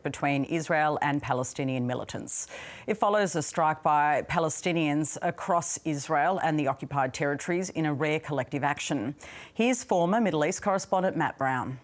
conflict between Israel and Palestinian militants. It follows a strike by Palestinians across Israel and the occupied territories in a rare collective action. Here's former Middle East correspondent Matt Brown.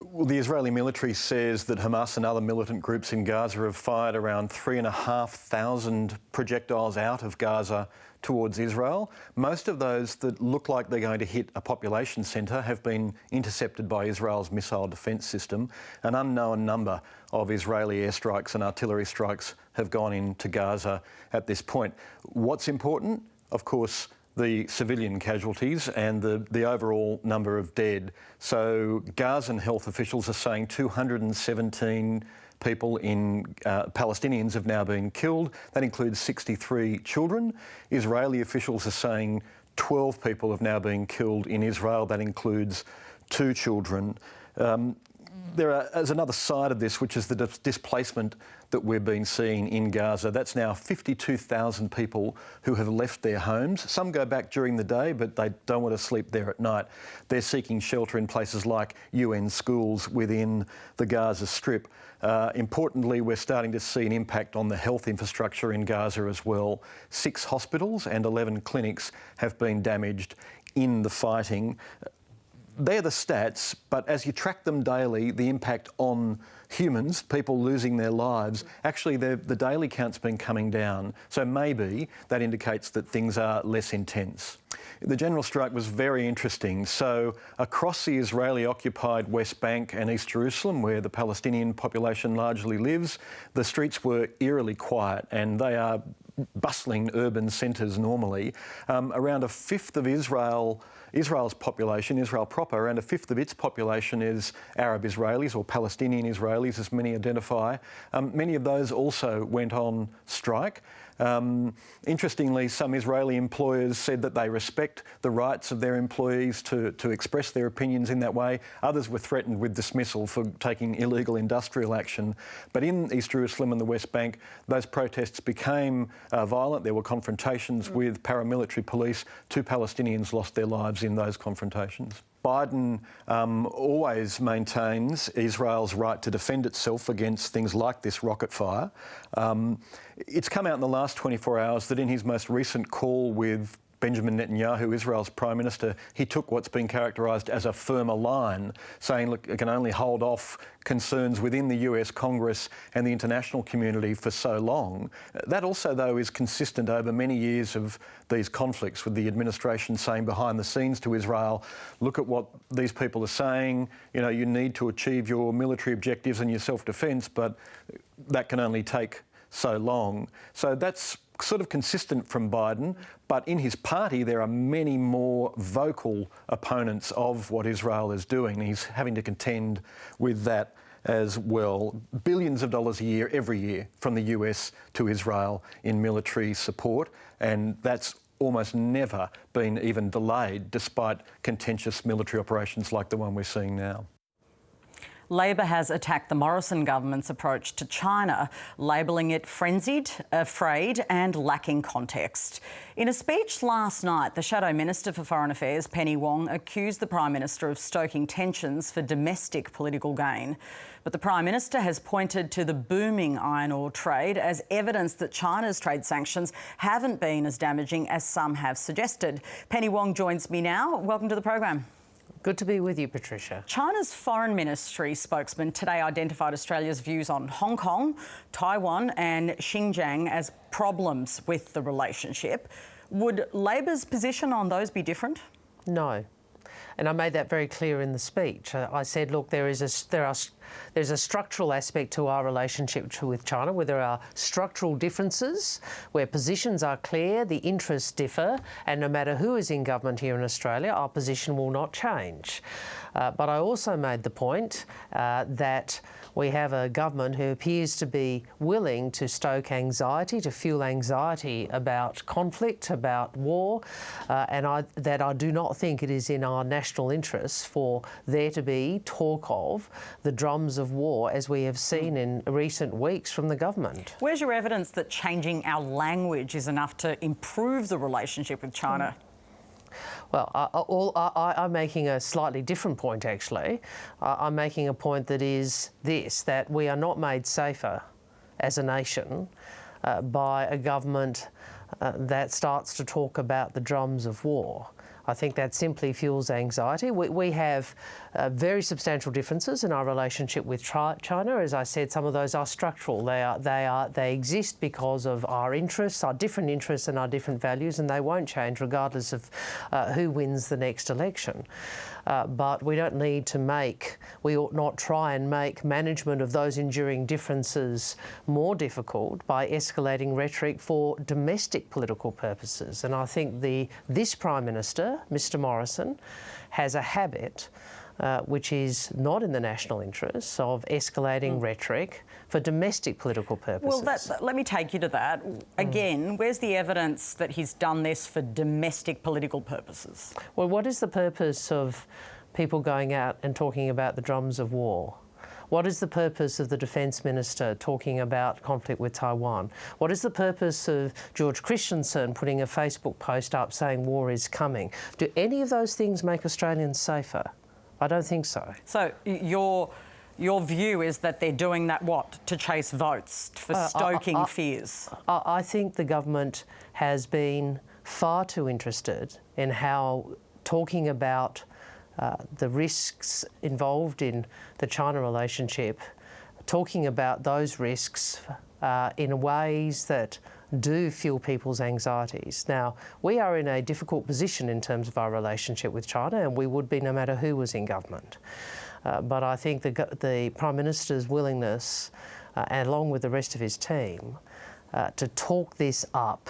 Well, the Israeli military says that Hamas and other militant groups in Gaza have fired around 3,500 projectiles out of Gaza towards Israel. Most of those that look like they're going to hit a population centre have been intercepted by Israel's missile defence system. An unknown number of Israeli airstrikes and artillery strikes have gone into Gaza at this point. What's important? Of course, the civilian casualties and the overall number of dead. So Gazan health officials are saying 217 people Palestinians have now been killed. That includes 63 children. Israeli officials are saying 12 people have now been killed in Israel. That includes 2 children. There's another side of this, which is the displacement that we've been seeing in Gaza. That's now 52,000 people who have left their homes. Some go back during the day, but they don't want to sleep there at night. They're seeking shelter in places like UN schools within the Gaza Strip. Importantly, we're starting to see an impact on the health infrastructure in Gaza as well. 6 hospitals and 11 clinics have been damaged in the fighting. They're the stats, but as you track them daily, the impact on humans, people losing their lives, actually the daily count's been coming down. So maybe that indicates that things are less intense. The general strike was very interesting. So across the Israeli-occupied West Bank and East Jerusalem, where the Palestinian population largely lives, the streets were eerily quiet, and they are bustling urban centres normally. Around a fifth of Israel's population, Israel proper, around a fifth of its population is Arab Israelis or Palestinian Israelis, as many identify. Many of those also went on strike. Interestingly, some Israeli employers said that they respect the rights of their employees to express their opinions in that way. Others were threatened with dismissal for taking illegal industrial action. But in East Jerusalem and the West Bank, those protests became violent. There were confrontations with paramilitary police. 2 Palestinians lost their lives in those confrontations. Biden always maintains Israel's right to defend itself against things like this rocket fire. It's come out in the last 24 hours that in his most recent call with Benjamin Netanyahu, Israel's Prime Minister, he took what's been characterised as a firmer line, saying, look, it can only hold off concerns within the US Congress and the international community for so long. That also, though, is consistent over many years of these conflicts, with the administration saying behind the scenes to Israel, look at what these people are saying, you know, you need to achieve your military objectives and your self-defence, but that can only take so long. So that's sort of consistent from Biden, but in his party there are many more vocal opponents of what Israel is doing. He's having to contend with that as well. Billions of dollars a year, every year, from the US to Israel in military support, and that's almost never been even delayed, despite contentious military operations like the one we're seeing now. Labor has attacked the Morrison government's approach to China, labelling it frenzied, afraid and lacking context. In a speech last night, the Shadow Minister for Foreign Affairs, Penny Wong, accused the Prime Minister of stoking tensions for domestic political gain. But the Prime Minister has pointed to the booming iron ore trade as evidence that China's trade sanctions haven't been as damaging as some have suggested. Penny Wong joins me now. Welcome to the program. Good to be with you, Patricia. China's Foreign Ministry spokesman today identified Australia's views on Hong Kong, Taiwan and Xinjiang as problems with the relationship. Would Labor's position on those be different? No. And I made that very clear in the speech. I said, look, there's a structural aspect to our relationship with China, where there are structural differences, where positions are clear, the interests differ, and no matter who is in government here in Australia, our position will not change. But I also made the point that we have a government who appears to be willing to stoke anxiety, to fuel anxiety about conflict, about war, and I do not think it is in our national interests for there to be talk of the drums of war, as we have seen in recent weeks from the government. Where's your evidence that changing our language is enough to improve the relationship with China? Well, I'm making a slightly different point, actually. I'm making a point that is this, that we are not made safer as a nation by a government that starts to talk about the drums of war. I think that simply fuels anxiety. We have very substantial differences in our relationship with China. As I said, some of those are structural. They exist because of our interests, our different interests and our different values, and they won't change regardless of who wins the next election. But we don't need to we ought not try and make management of those enduring differences more difficult by escalating rhetoric for domestic political purposes. And I think this Prime Minister, Mr Morrison, has a habit which is not in the national interests of escalating rhetoric for domestic political purposes. Well, let me take you to that. Again, where's the evidence that he's done this for domestic political purposes? Well, what is the purpose of people going out and talking about the drums of war? What is the purpose of the Defence Minister talking about conflict with Taiwan? What is the purpose of George Christensen putting a Facebook post up saying war is coming? Do any of those things make Australians safer? I don't think so. So your view is that they're doing that, what, to chase votes, for stoking fears? I think the government has been far too interested in how talking about the risks involved in the China relationship, talking about those risks in ways that do fuel people's anxieties. Now, we are in a difficult position in terms of our relationship with China, and we would be no matter who was in government. But I think the Prime Minister's willingness, and along with the rest of his team, to talk this up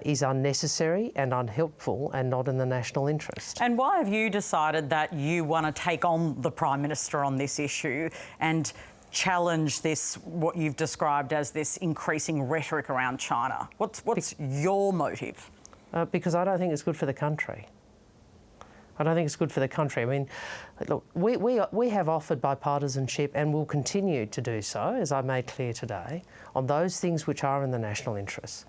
is unnecessary and unhelpful and not in the national interest. And why have you decided that you want to take on the Prime Minister on this issue and challenge this, what you've described as this increasing rhetoric around China? What's your motive? Because I don't think it's good for the country. I don't think it's good for the country. I mean, look, we have offered bipartisanship and will continue to do so, as I made clear today, on those things which are in the national interest.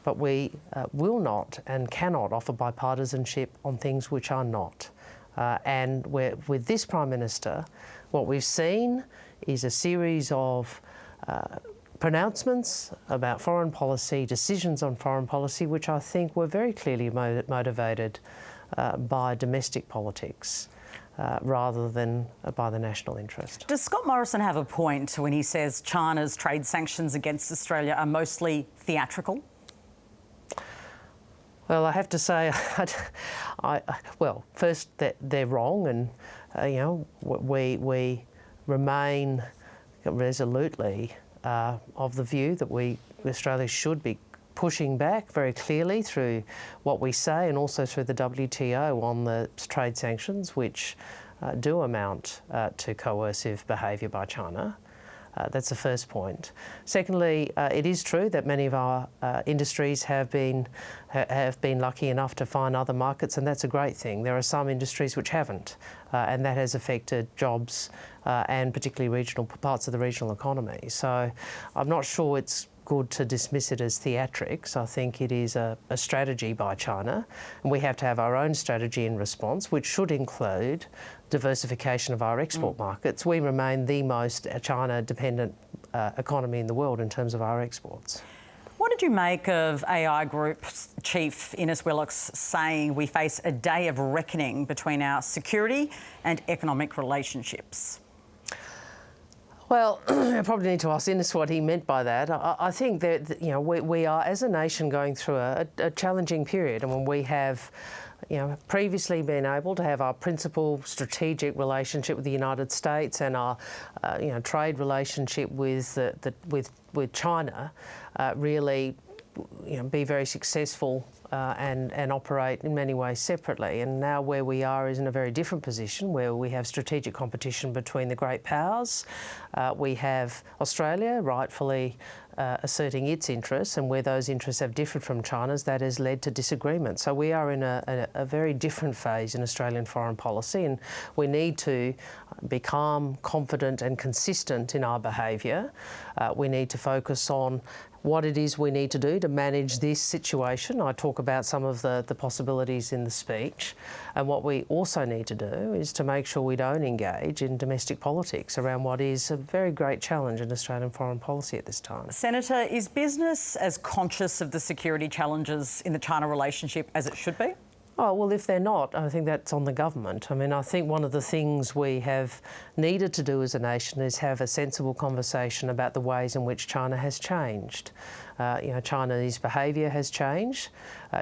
But we will not and cannot offer bipartisanship on things which are not. And with this Prime Minister, what we've seen is a series of pronouncements about foreign policy, decisions on foreign policy, which I think were very clearly motivated by domestic politics rather than by the national interest. Does Scott Morrison have a point when he says China's trade sanctions against Australia are mostly theatrical? Well, I have to say, well, first that they're wrong, and you know, we remain resolutely of the view that Australia should be pushing back very clearly through what we say and also through the WTO on the trade sanctions, which do amount to coercive behaviour by China. That's the first point. Secondly, it is true that many of our industries have been lucky enough to find other markets, and that's a great thing. There are some industries which haven't, and that has affected jobs and particularly regional parts of the regional economy. So I'm not sure it's good to dismiss it as theatrics. I think it is a strategy by China, and we have to have our own strategy in response, which should include diversification of our export markets. We remain the most China-dependent economy in the world in terms of our exports. What did you make of AI Group Chief Ines Willox saying we face a day of reckoning between our security and economic relationships? Well, I probably need to ask Ines what he meant by that. I think that, you know, we are, as a nation, going through a challenging period, and when we have, you know, previously been able to have our principal strategic relationship with the United States and our, you know, trade relationship with China really, you know, be very successful and operate in many ways separately. And now where we are is in a very different position, where we have strategic competition between the great powers. We have Australia rightfully asserting its interests, and where those interests have differed from China's, that has led to disagreement. So we are in a very different phase in Australian foreign policy, and we need to be calm, confident and consistent in our behaviour. We need to focus on what it is we need to do to manage this situation. I talk about some of the possibilities in the speech. And what we also need to do is to make sure we don't engage in domestic politics around what is a very great challenge in Australian foreign policy at this time. Senator, is business as conscious of the security challenges in the China relationship as it should be? Oh, well, if they're not, I think that's on the government. I mean, I think one of the things we have needed to do as a nation is have a sensible conversation about the ways in which China has changed. Chinese behaviour has changed.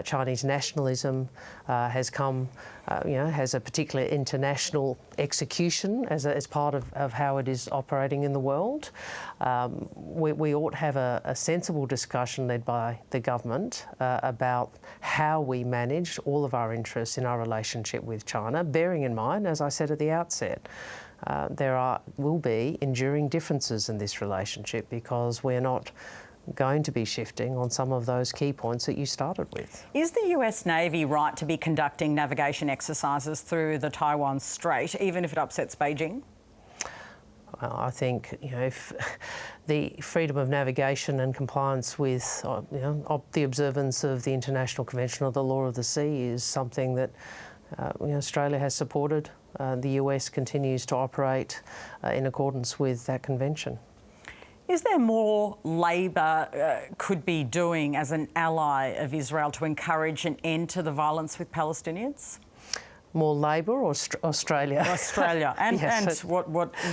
Chinese nationalism has come, has a particular international execution as part of how it is operating in the world. We ought to have a sensible discussion led by the government about how we manage all of our interests in our relationship with China, bearing in mind, as I said at the outset, there will be enduring differences in this relationship because we're not going to be shifting on some of those key points that you started with. Is the US Navy right to be conducting navigation exercises through the Taiwan Strait, even if it upsets Beijing? Well, I think if the freedom of navigation and compliance with the observance of the International Convention of the Law of the Sea is something that Australia has supported. The US continues to operate in accordance with that convention. Is there more Labor could be doing as an ally of Israel to encourage an end to the violence with Palestinians? More Labor or Australia? Australia. And, yes, and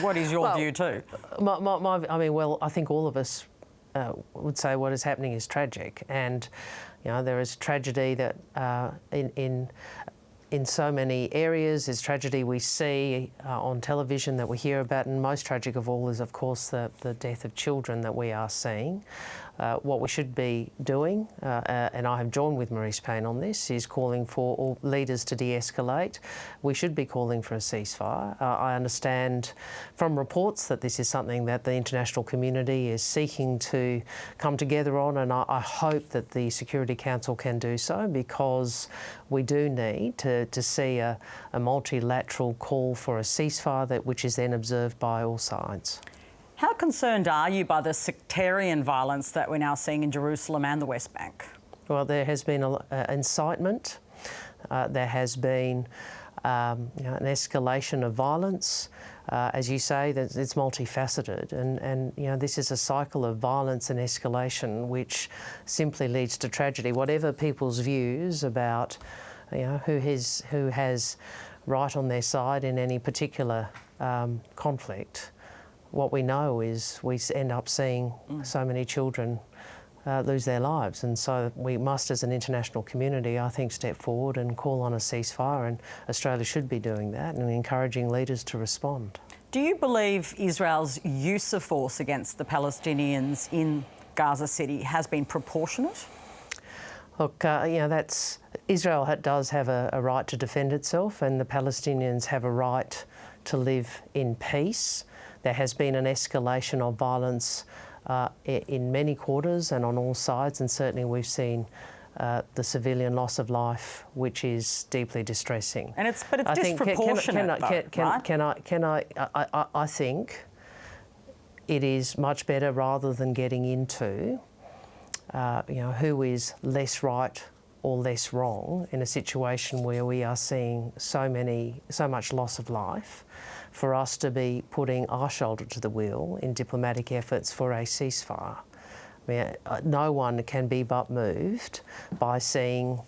what is your view too? I think all of us would say what is happening is tragic, and there is tragedy that in so many areas. There's tragedy we see on television that we hear about, and most tragic of all is, of course, the death of children that we are seeing. What we should be doing, and I have joined with Maurice Payne on this, is calling for all leaders to de-escalate. We should be calling for a ceasefire. I understand from reports that this is something that the international community is seeking to come together on, and I hope that the Security Council can do so, because we do need to see a multilateral call for a ceasefire which is then observed by all sides. How concerned are you by the sectarian violence that we're now seeing in Jerusalem and the West Bank? Well, there has been incitement. There has been an escalation of violence. As you say, it's multifaceted, and this is a cycle of violence and escalation which simply leads to tragedy. Whatever people's views about who has right on their side in any particular conflict, what we know is we end up seeing so many children lose their lives. And so we must, as an international community, I think, step forward and call on a ceasefire, and Australia should be doing that and encouraging leaders to respond. Do you believe Israel's use of force against the Palestinians in Gaza City has been proportionate? Look, Israel does have a right to defend itself, and the Palestinians have a right to live in peace. There has been an escalation of violence in many quarters and on all sides, and certainly we've seen the civilian loss of life, which is deeply distressing. And it's disproportionate, I think it is much better, rather than getting into who is less right or less wrong in a situation where we are seeing so much loss of life, for us to be putting our shoulder to the wheel in diplomatic efforts for a ceasefire. I mean, no one can be but moved by seeing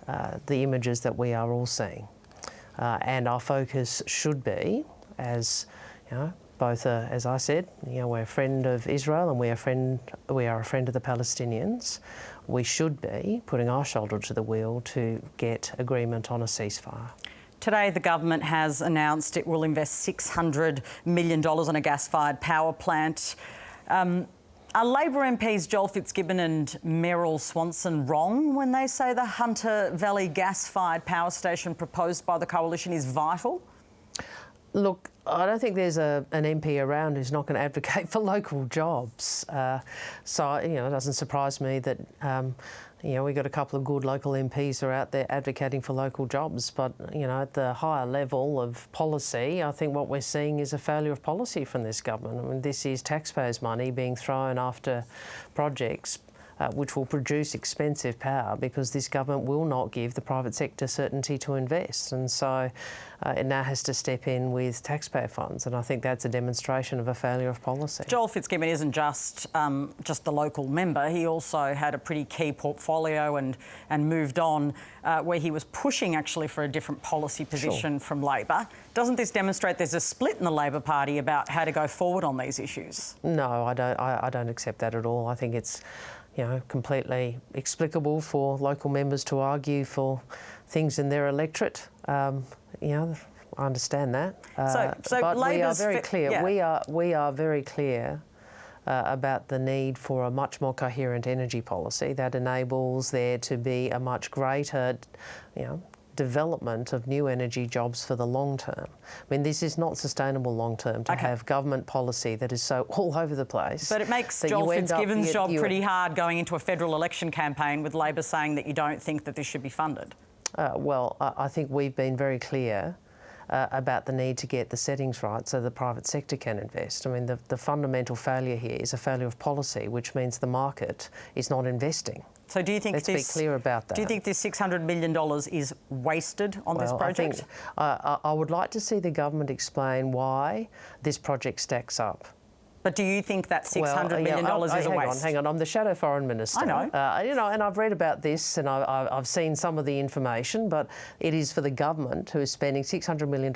the images that we are all seeing. And our focus should be, as both, as I said, we're a friend of Israel and we are a friend of the Palestinians. We should be putting our shoulder to the wheel to get agreement on a ceasefire. Today, the government has announced it will invest $600 million on a gas-fired power plant. Are Labor MPs Joel Fitzgibbon and Meryl Swanson wrong when they say the Hunter Valley gas-fired power station proposed by the coalition is vital? Look, I don't think there's an MP around who's not going to advocate for local jobs. So, it doesn't surprise me that, we've got a couple of good local MPs who are out there advocating for local jobs. But, at the higher level of policy, I think what we're seeing is a failure of policy from this government. I mean, this is taxpayers' money being thrown after projects which will produce expensive power, because this government will not give the private sector certainty to invest. And so it now has to step in with taxpayer funds, and I think that's a demonstration of a failure of policy. Joel Fitzgibbon isn't just the local member. He also had a pretty key portfolio and moved on, where he was pushing actually for a different policy position from Labor. Doesn't this demonstrate there's a split in the Labor Party about how to go forward on these issues? No, I don't accept that at all. I think it's completely explicable for local members to argue for things in their electorate. I understand that. So but we are Labor's very clear. Yeah. We are very clear about the need for a much more coherent energy policy that enables there to be a much greater, development of new energy jobs for the long term. I mean, this is not sustainable long term to have government policy that is so all over the place. But it makes Joel Fitzgibbon's job pretty hard going into a federal election campaign with Labor saying that you don't think that this should be funded. I think we've been very clear about the need to get the settings right so the private sector can invest. I mean, the fundamental failure here is a failure of policy, which means the market is not investing. So do you think Let's be clear about that. Do you think this $600 million is wasted on this project? I would like to see the government explain why this project stacks up. But do you think that $600 million is a waste? Hang on. I'm the shadow foreign minister. I know. And I've read about this and I've seen some of the information, but it is for the government who is spending $600 million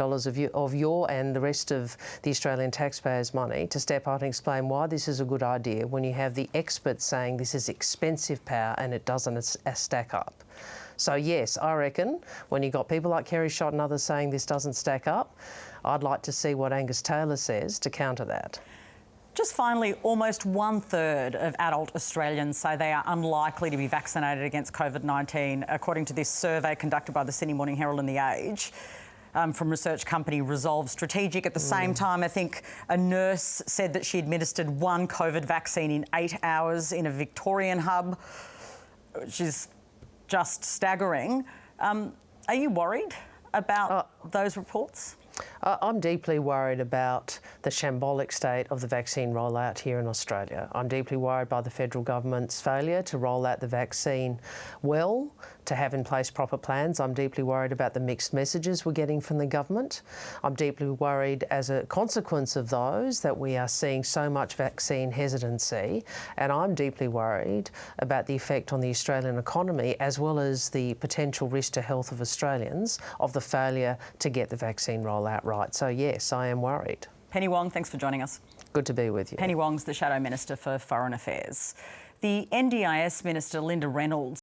of your and the rest of the Australian taxpayers' money to step out and explain why this is a good idea when you have the experts saying this is expensive power and it doesn't stack up. So yes, I reckon when you've got people like Kerry Schott and others saying this doesn't stack up, I'd like to see what Angus Taylor says to counter that. Just finally, almost 1/3 of adult Australians say they are unlikely to be vaccinated against COVID-19, according to this survey conducted by the Sydney Morning Herald and The Age from research company Resolve Strategic. At the same time, I think a nurse said that she administered one COVID vaccine in 8 hours in a Victorian hub, which is just staggering. Are you worried about those reports? I'm deeply worried about the shambolic state of the vaccine rollout here in Australia. I'm deeply worried by the federal government's failure to roll out the vaccine well, to have in place proper plans. I'm deeply worried about the mixed messages we're getting from the government. I'm deeply worried as a consequence of those that we are seeing so much vaccine hesitancy, and I'm deeply worried about the effect on the Australian economy as well as the potential risk to health of Australians of the failure to get the vaccine rollout right. So yes, I am worried. Penny Wong, thanks for joining us. Good to be with you. Penny Wong's the Shadow Minister for Foreign Affairs. The NDIS Minister, Linda Reynolds,